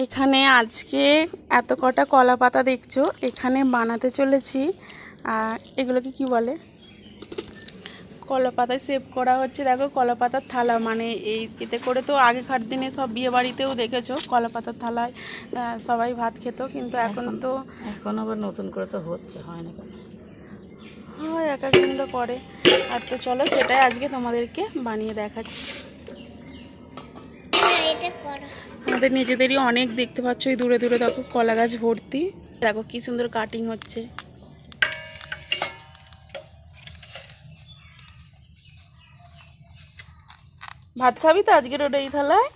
এখানে আজকে এত কটা কলা পাতা দেখছো, এখানে বানাতে চলেছি। এগুলোকে কি বলে? কলা পাতায় সেভ করা হচ্ছে। দেখো কলা পাতার থালা, মানে এই এতে করে তো আগেকার দিনে সব বিয়ে বাড়িতেও দেখেছো কলা পাতার থালায় সবাই ভাত খেত, কিন্তু এখন আবার নতুন করে তো হচ্ছে, হয় না কেন? হয়, এক একজন তো করে। আর তো চলো সেটাই আজকে তোমাদেরকে বানিয়ে দেখাচ্ছি। আমাদের নিজেদেরই অনেক, দেখতে পাচ্ছ এই দূরে দূরে দেখো কলা গাছ ভর্তি। দেখো কি সুন্দর কাটিং হচ্ছে। ভাত খাবি তো আজকে রোডে এই থালায়?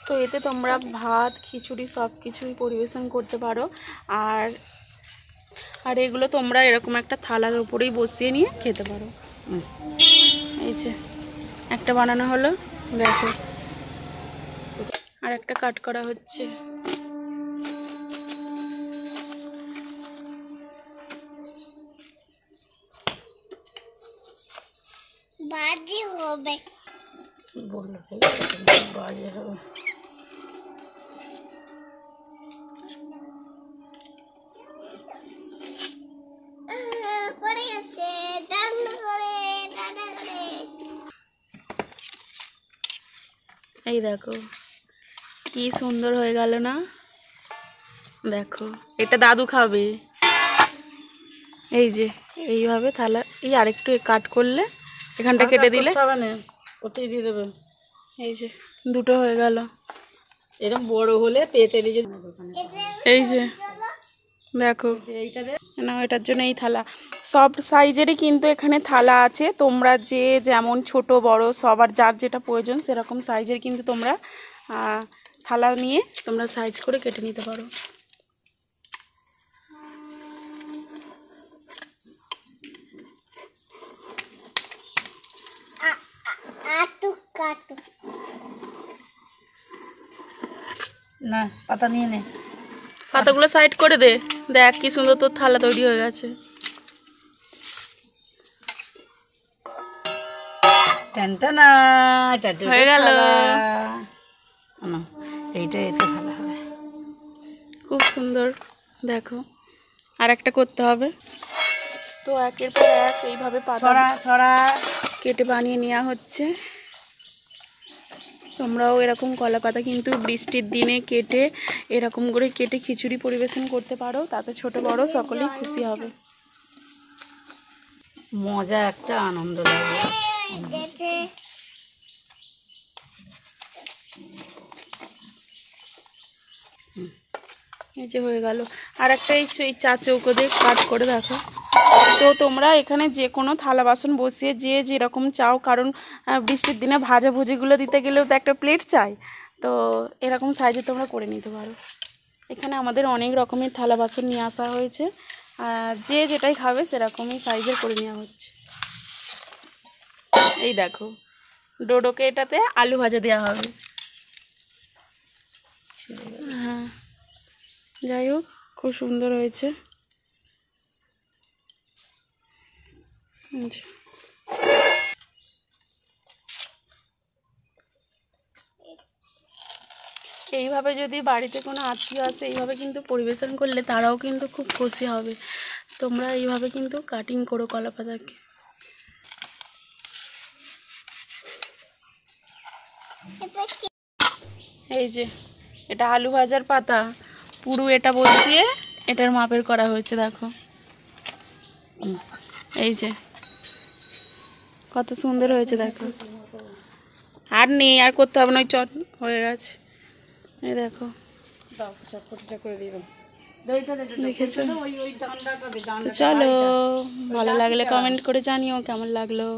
তো এতে তোমরা ভাত খিচুড়ি সব কিছুই পরিবেশন করতে পারো। আর আর এগুলো তোমরা এরকম একটা থালার উপরেই বসিয়ে নিয়ে খেতে পারো। এই যে একটা বানানো হলো, দেখো আর একটা কাট করা হচ্ছে। বাজে হবে, বললো বাজে হবে। এই দেখো কি সুন্দর হয়ে গেল না? দেখো এটা দাদু খাবে। এই যে এইভাবে থালা, এই আরেকটু কাট করলে এখানটা কেটে দিলে ওতেই দিয়ে দেবে। এই যে দুটো হয়ে গেল। এরকম বড় হলে পেতে দিয়ে, এই যে দেখো না, এটার জন্য এই থালা সব সাইজেরই কিন্তু এখানে থালা আছে। তোমরা যে যেমন ছোট বড় সবার যার যেটা প্রয়োজন সেরকম সাইজের কিন্তু তোমরা থালা নিয়ে তোমরা সাইজ করে কেটে নিতে পারো। না পাতা নিয়ে নে, পাতাগুলো সাইড করে দে। দেখ কি সুন্দর তোর থালা তৈরি হয়ে গেছে। হয়ে গেল। এইটা এতে ভালো হবে, খুব সুন্দর। দেখো আর একটা করতে হবে। তো একের পর এক এইভাবে পাতা কেটে বানিয়ে নেওয়া হচ্ছে। তোমরাও এরকম কলা পাতা কিন্তু বৃষ্টির দিনে কেটে এরকম করে কেটে খিচুড়ি পরিবেশন করতে পারো, তাতে ছোট বড় সকলেই খুশি হবে। মজা একটা আনন্দ লাগে। এই যে হয়ে গেল। আর একটা এই চা চৌকো দিয়ে কাট করে দেখো। তো তোমরা এখানে যে কোনো থালা বাসন বসিয়ে যে যেরকম চাও, কারণ বৃষ্টির দিনে ভাজা ভুজিগুলো দিতে গেলেও তো একটা প্লেট চাই, তো এরকম সাইজে তোমরা করে নিতে পারো। এখানে আমাদের অনেক রকমের থালা বাসন নিয়ে আসা হয়েছে, যে যেটাই খাবে সেরকমই সাইজের করে নেওয়া হচ্ছে। এই দেখো ডোডোকে এটাতে আলু ভাজা দেওয়া হবে। হ্যাঁ যাই হোক খুব সুন্দর হয়েছে। এইভাবে যদি বাড়িতে কোনো আত্মীয় আসে এইভাবে কিন্তু পরিবেশন করলে তারাও কিন্তু খুব খুশি হবে। তোমরা এইভাবে কিন্তু কাটিং করো কলা পাতাকে। এই যে এটা আলু ভাজার পাতা, পুরো এটা বসিয়ে এটার মাপের করা হয়েছে। দেখো এই যে কত সুন্দর হয়েছে। দেখো আর নেই, আর করতে হবে না, ওই চট হয়ে গেছে। এই দেখো দেখেছো? চলো ভালো লাগলে কমেন্ট করে জানিও কেমন লাগলো।